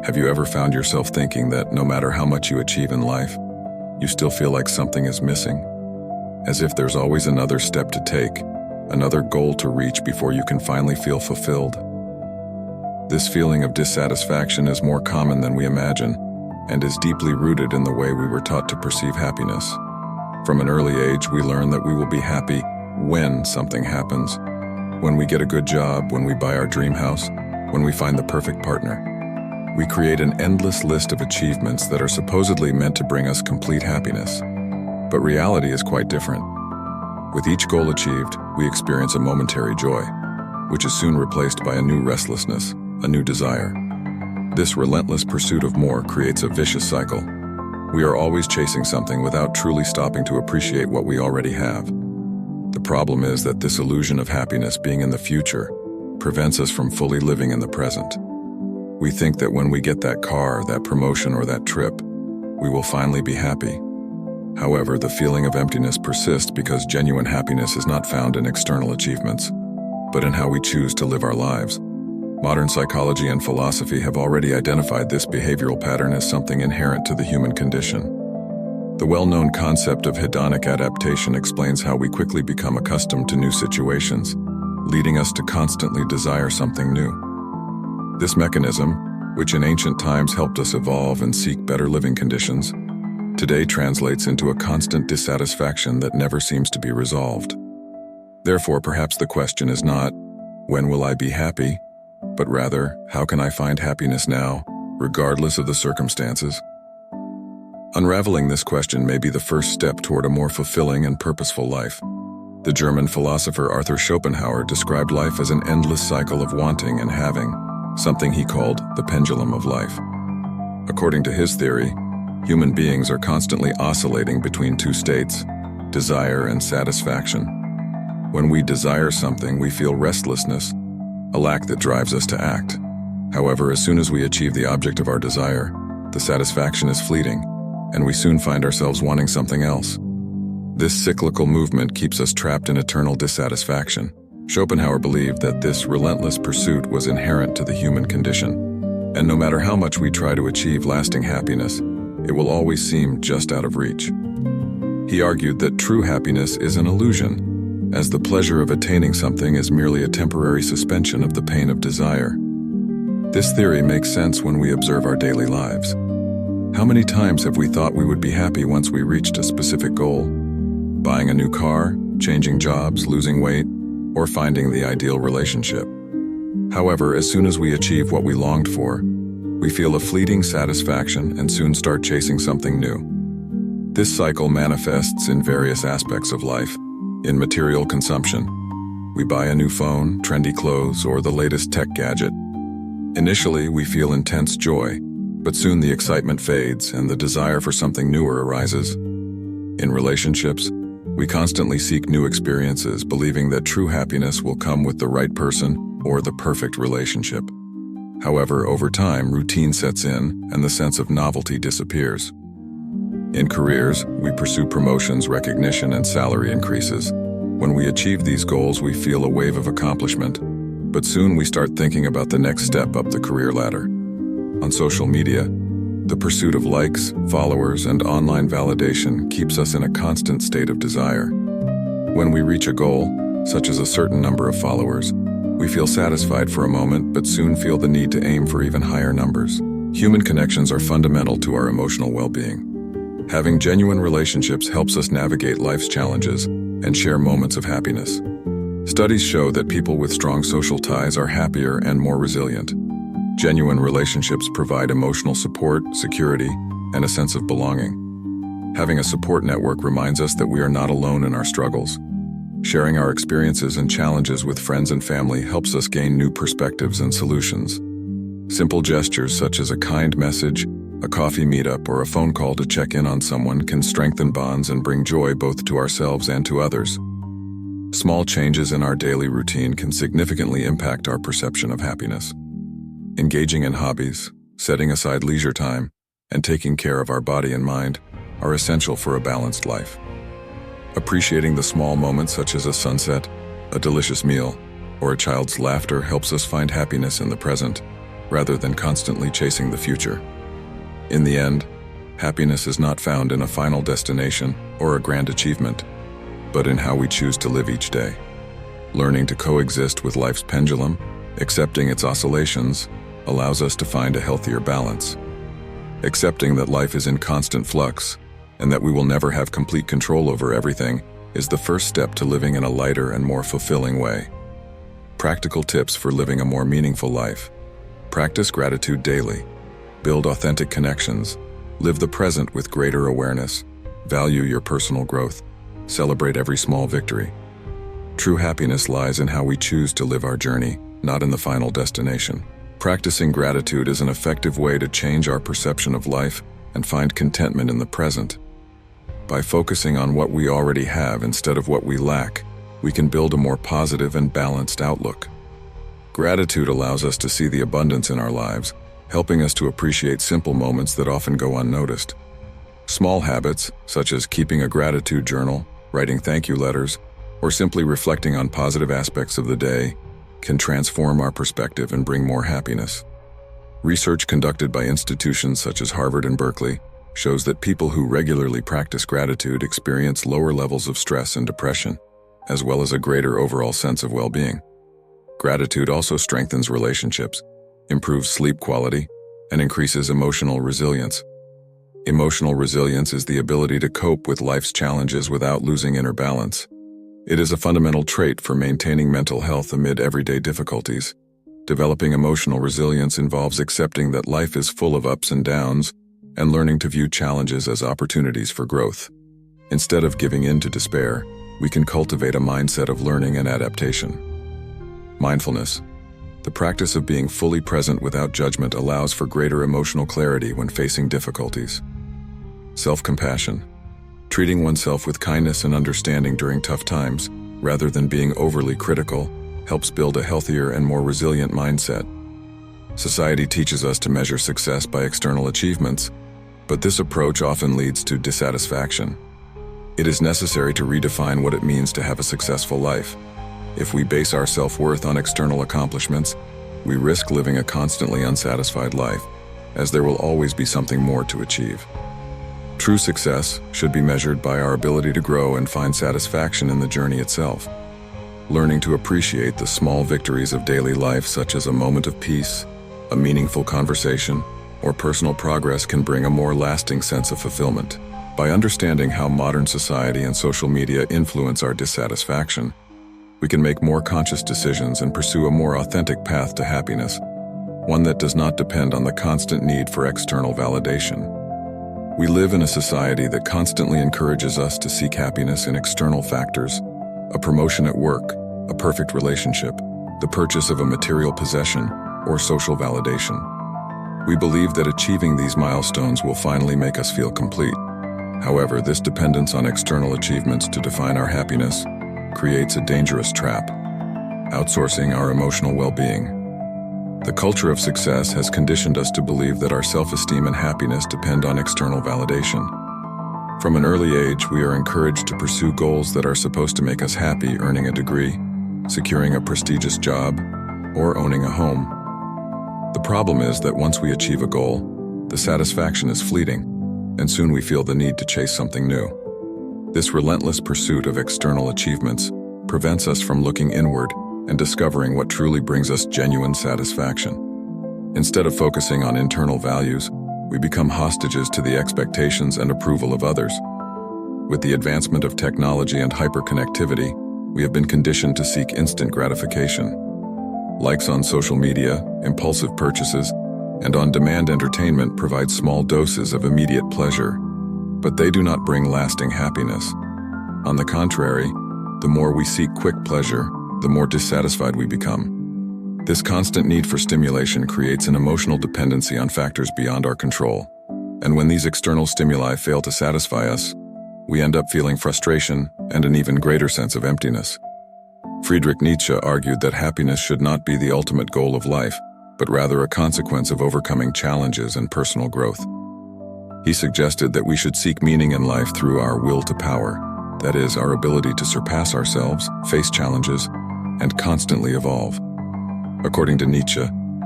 Have you ever found yourself thinking that no matter how much you achieve in life, you still feel like something is missing? As if there's always another step to take, another goal to reach before you can finally feel fulfilled. This feeling of dissatisfaction is more common than we imagine and is deeply rooted in the way we were taught to perceive happiness. From an early age, we learn that we will be happy when something happens. When we get a good job, when we buy our dream house, when we find the perfect partner. We create an endless list of achievements that are supposedly meant to bring us complete happiness. But reality is quite different. With each goal achieved, we experience a momentary joy, which is soon replaced by a new restlessness, a new desire. This relentless pursuit of more creates a vicious cycle. We are always chasing something without truly stopping to appreciate what we already have. The problem is that this illusion of happiness being in the future prevents us from fully living in the present. We think that when we get that car, that promotion, or that trip, we will finally be happy. However, the feeling of emptiness persists because genuine happiness is not found in external achievements, but in how we choose to live our lives. Modern psychology and philosophy have already identified this behavioral pattern as something inherent to the human condition. The well-known concept of hedonic adaptation explains how we quickly become accustomed to new situations, leading us to constantly desire something new. This mechanism, which in ancient times helped us evolve and seek better living conditions, today translates into a constant dissatisfaction that never seems to be resolved. Therefore, perhaps the question is not, when will I be happy? But rather, how can I find happiness now, regardless of the circumstances? Unraveling this question may be the first step toward a more fulfilling and purposeful life. The German philosopher Arthur Schopenhauer described life as an endless cycle of wanting and having, something he called the pendulum of life. According to his theory, human beings are constantly oscillating between two states, desire and satisfaction. When we desire something, we feel restlessness, a lack that drives us to act. However, as soon as we achieve the object of our desire, the satisfaction is fleeting, and we soon find ourselves wanting something else. This cyclical movement keeps us trapped in eternal dissatisfaction. Schopenhauer believed that this relentless pursuit was inherent to the human condition, and no matter how much we try to achieve lasting happiness, it will always seem just out of reach. He argued that true happiness is an illusion, as the pleasure of attaining something is merely a temporary suspension of the pain of desire. This theory makes sense when we observe our daily lives. How many times have we thought we would be happy once we reached a specific goal? Buying a new car, changing jobs, losing weight, or finding the ideal relationship. However, as soon as we achieve what we longed for, we feel a fleeting satisfaction and soon start chasing something new. This cycle manifests in various aspects of life. In material consumption, we buy a new phone, trendy clothes, or the latest tech gadget. Initially, we feel intense joy, but soon the excitement fades and the desire for something newer arises. In relationships, we constantly seek new experiences, believing that true happiness will come with the right person or the perfect relationship. However, over time, routine sets in and the sense of novelty disappears. In careers, we pursue promotions, recognition, and salary increases. When we achieve these goals, we feel a wave of accomplishment, but soon we start thinking about the next step up the career ladder. On social media, the pursuit of likes, followers, and online validation keeps us in a constant state of desire. When we reach a goal, such as a certain number of followers, we feel satisfied for a moment, but soon feel the need to aim for even higher numbers. Human connections are fundamental to our emotional well-being. Having genuine relationships helps us navigate life's challenges and share moments of happiness. Studies show that people with strong social ties are happier and more resilient. Genuine relationships provide emotional support, security, and a sense of belonging. Having a support network reminds us that we are not alone in our struggles. Sharing our experiences and challenges with friends and family helps us gain new perspectives and solutions. Simple gestures such as a kind message, a coffee meetup, or a phone call to check in on someone can strengthen bonds and bring joy both to ourselves and to others. Small changes in our daily routine can significantly impact our perception of happiness. Engaging in hobbies, setting aside leisure time, and taking care of our body and mind are essential for a balanced life. Appreciating the small moments such as a sunset, a delicious meal, or a child's laughter helps us find happiness in the present. rather than constantly chasing the future. In the end, happiness is not found in a final destination or a grand achievement, but in how we choose to live each day. Learning to coexist with life's pendulum, accepting its oscillations, allows us to find a healthier balance. Accepting that life is in constant flux and that we will never have complete control over everything is the first step to living in a lighter and more fulfilling way. Practical tips for living a more meaningful life. Practice gratitude daily. Build authentic connections. Live the present with greater awareness. Value your personal growth. Celebrate every small victory. True happiness lies in how we choose to live our journey, not in the final destination. Practicing gratitude is an effective way to change our perception of life and find contentment in the present. By focusing on what we already have instead of what we lack, we can build a more positive and balanced outlook. Gratitude allows us to see the abundance in our lives, helping us to appreciate simple moments that often go unnoticed. Small habits, such as keeping a gratitude journal, writing thank you letters, or simply reflecting on positive aspects of the day, can transform our perspective and bring more happiness. Research conducted by institutions such as Harvard and Berkeley shows that people who regularly practice gratitude experience lower levels of stress and depression, as well as a greater overall sense of well-being. Gratitude also strengthens relationships, improves sleep quality, and increases emotional resilience. Emotional resilience is the ability to cope with life's challenges without losing inner balance. It is a fundamental trait for maintaining mental health amid everyday difficulties. Developing emotional resilience involves accepting that life is full of ups and downs and learning to view challenges as opportunities for growth. Instead of giving in to despair, we can cultivate a mindset of learning and adaptation. Mindfulness. The practice of being fully present without judgment allows for greater emotional clarity when facing difficulties. Self-compassion. Treating oneself with kindness and understanding during tough times, rather than being overly critical, helps build a healthier and more resilient mindset. Society teaches us to measure success by external achievements, but this approach often leads to dissatisfaction. It is necessary to redefine what it means to have a successful life. If we base our self-worth on external accomplishments, we risk living a constantly unsatisfied life, as there will always be something more to achieve. True success should be measured by our ability to grow and find satisfaction in the journey itself. Learning to appreciate the small victories of daily life, such as a moment of peace, a meaningful conversation, or personal progress, can bring a more lasting sense of fulfillment. By understanding how modern society and social media influence our dissatisfaction, we can make more conscious decisions and pursue a more authentic path to happiness, one that does not depend on the constant need for external validation. We live in a society that constantly encourages us to seek happiness in external factors: a promotion at work, a perfect relationship, the purchase of a material possession, or social validation. We believe that achieving these milestones will finally make us feel complete. However, this dependence on external achievements to define our happiness creates a dangerous trap, outsourcing our emotional well-being. The culture of success has conditioned us to believe that our self-esteem and happiness depend on external validation. From an early age, we are encouraged to pursue goals that are supposed to make us happy: earning a degree, securing a prestigious job, or owning a home. The problem is that once we achieve a goal, the satisfaction is fleeting, and soon we feel the need to chase something new. This relentless pursuit of external achievements prevents us from looking inward and discovering what truly brings us genuine satisfaction. Instead of focusing on internal values, we become hostages to the expectations and approval of others. With the advancement of technology and hyperconnectivity, we have been conditioned to seek instant gratification. Likes on social media, impulsive purchases, and on-demand entertainment provide small doses of immediate pleasure, but they do not bring lasting happiness. On the contrary, the more we seek quick pleasure, the more dissatisfied we become. This constant need for stimulation creates an emotional dependency on factors beyond our control, and when these external stimuli fail to satisfy us, we end up feeling frustration and an even greater sense of emptiness. Friedrich Nietzsche argued that happiness should not be the ultimate goal of life, but rather a consequence of overcoming challenges and personal growth. He suggested that we should seek meaning in life through our will to power, that is, our ability to surpass ourselves, face challenges, and constantly evolve. According to Nietzsche,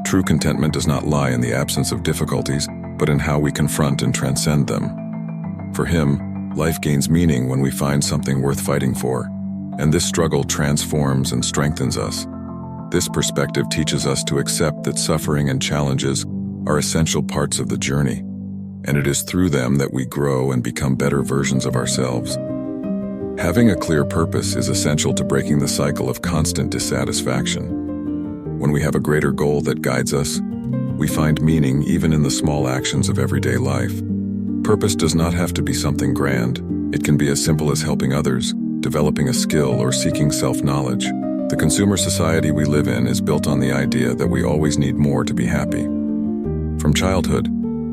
True contentment does not lie in the absence of difficulties, but in how we confront and transcend them. For him, life gains meaning when we find something worth fighting for, and this struggle transforms and strengthens us. This perspective teaches us to accept that suffering and challenges are essential parts of the journey, and it is through them that we grow and become better versions of ourselves. Having a clear purpose is essential to breaking the cycle of constant dissatisfaction. When we have a greater goal that guides us, we find meaning even in the small actions of everyday life. Purpose does not have to be something grand. It can be as simple as helping others, developing a skill, or seeking self-knowledge. The consumer society we live in is built on the idea that we always need more to be happy. From childhood,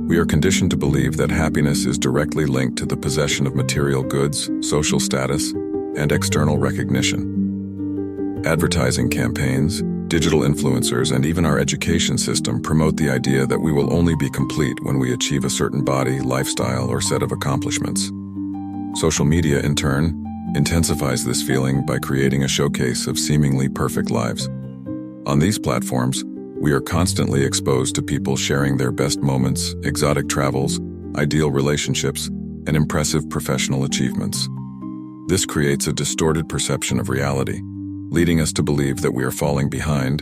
we are conditioned to believe that happiness is directly linked to the possession of material goods, social status, and external recognition. Advertising campaigns, digital influencers, and even our education system promote the idea that we will only be complete when we achieve a certain body, lifestyle, or set of accomplishments. Social media, in turn, intensifies this feeling by creating a showcase of seemingly perfect lives. On these platforms, we are constantly exposed to people sharing their best moments, exotic travels, ideal relationships, and impressive professional achievements. This creates a distorted perception of reality, leading us to believe that we are falling behind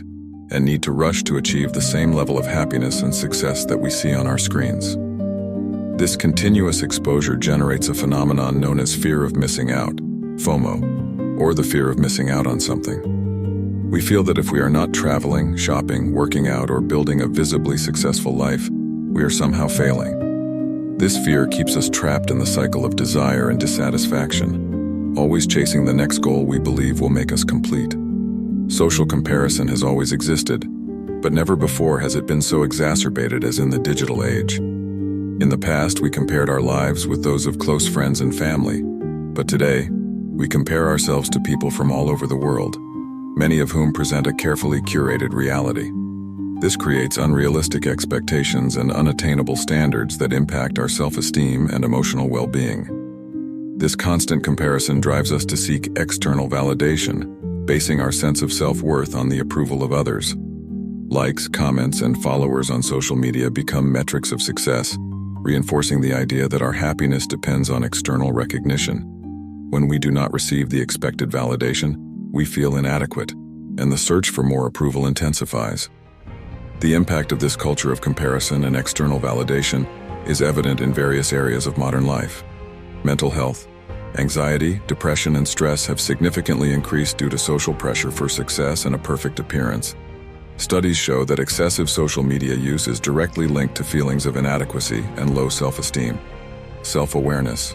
and need to rush to achieve the same level of happiness and success that we see on our screens. This continuous exposure generates a phenomenon known as fear of missing out, FOMO, or the fear of missing out on something. We feel that if we are not traveling, shopping, working out, or building a visibly successful life, we are somehow failing. This fear keeps us trapped in the cycle of desire and dissatisfaction, always chasing the next goal we believe will make us complete. Social comparison has always existed, but never before has it been so exacerbated as in the digital age. In the past, we compared our lives with those of close friends and family, but today, we compare ourselves to people from all over the world, many of whom present a carefully curated reality. This creates unrealistic expectations and unattainable standards that impact our self-esteem and emotional well-being. This constant comparison drives us to seek external validation, basing our sense of self-worth on the approval of others. Likes, comments, and followers on social media become metrics of success, reinforcing the idea that our happiness depends on external recognition. When we do not receive the expected validation, we feel inadequate, and the search for more approval intensifies. The impact of this culture of comparison and external validation is evident in various areas of modern life. Mental health, anxiety, depression, and stress have significantly increased due to social pressure for success and a perfect appearance. Studies show that excessive social media use is directly linked to feelings of inadequacy and low self-esteem. Self-awareness,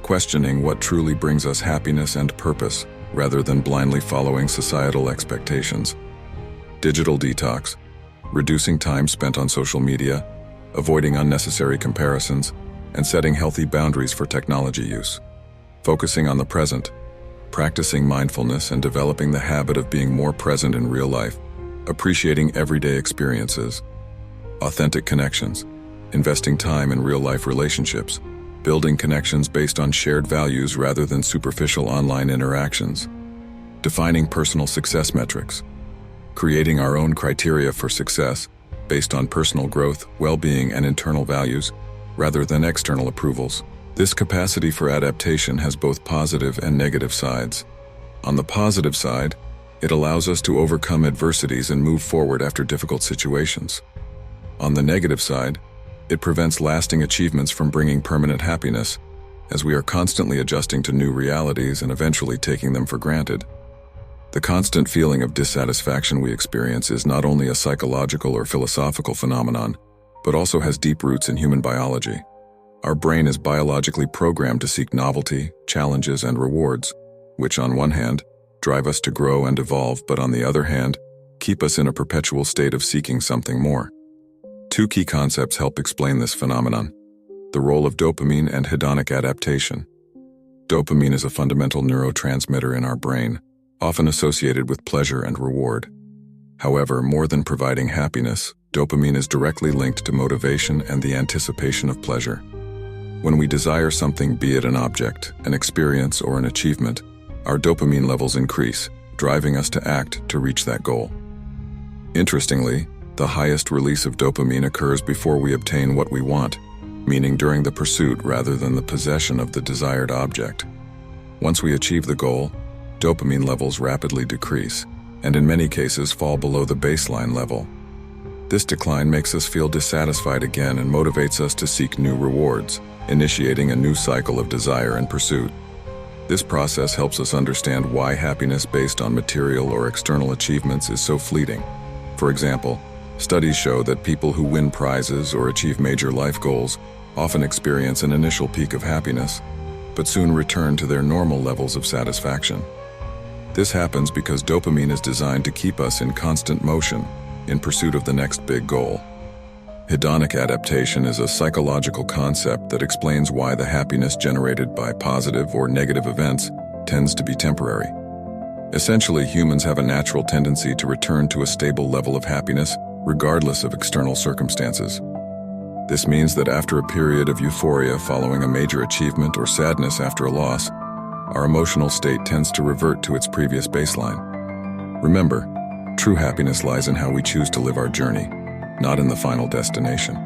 questioning what truly brings us happiness and purpose, rather than blindly following societal expectations. Digital detox, reducing time spent on social media, avoiding unnecessary comparisons, and setting healthy boundaries for technology use. Focusing on the present, practicing mindfulness and developing the habit of being more present in real life, appreciating everyday experiences. Authentic connections, investing time in real-life relationships, building connections based on shared values rather than superficial online interactions. Defining personal success metrics, creating our own criteria for success based on personal growth, well-being, and internal values, rather than external approvals. This capacity for adaptation has both positive and negative sides. On the positive side, it allows us to overcome adversities and move forward after difficult situations. On the negative side, it prevents lasting achievements from bringing permanent happiness, as we are constantly adjusting to new realities and eventually taking them for granted. The constant feeling of dissatisfaction we experience is not only a psychological or philosophical phenomenon, but also has deep roots in human biology. Our brain is biologically programmed to seek novelty, challenges, and rewards, which on one hand, drive us to grow and evolve, but on the other hand, keep us in a perpetual state of seeking something more. Two key concepts help explain this phenomenon: the role of dopamine and hedonic adaptation. Dopamine is a fundamental neurotransmitter in our brain, often associated with pleasure and reward. However, more than providing happiness, dopamine is directly linked to motivation and the anticipation of pleasure. When we desire something, be it an object, an experience, or an achievement, our dopamine levels increase, driving us to act to reach that goal. Interestingly, the highest release of dopamine occurs before we obtain what we want, meaning during the pursuit rather than the possession of the desired object. Once we achieve the goal, dopamine levels rapidly decrease, and in many cases fall below the baseline level. This decline makes us feel dissatisfied again and motivates us to seek new rewards, initiating a new cycle of desire and pursuit. This process helps us understand why happiness based on material or external achievements is so fleeting. For example, studies show that people who win prizes or achieve major life goals often experience an initial peak of happiness, but soon return to their normal levels of satisfaction. This happens because dopamine is designed to keep us in constant motion, in pursuit of the next big goal. Hedonic adaptation is a psychological concept that explains why the happiness generated by positive or negative events tends to be temporary. Essentially, humans have a natural tendency to return to a stable level of happiness, regardless of external circumstances. This means that after a period of euphoria following a major achievement or sadness after a loss, our emotional state tends to revert to its previous baseline. Remember, true happiness lies in how we choose to live our journey, not in the final destination.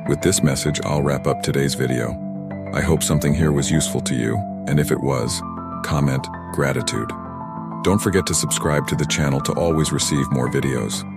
With this message, I'll wrap up today's video. I hope something here was useful to you, and if it was, comment gratitude. Don't forget to subscribe to the channel to always receive more videos.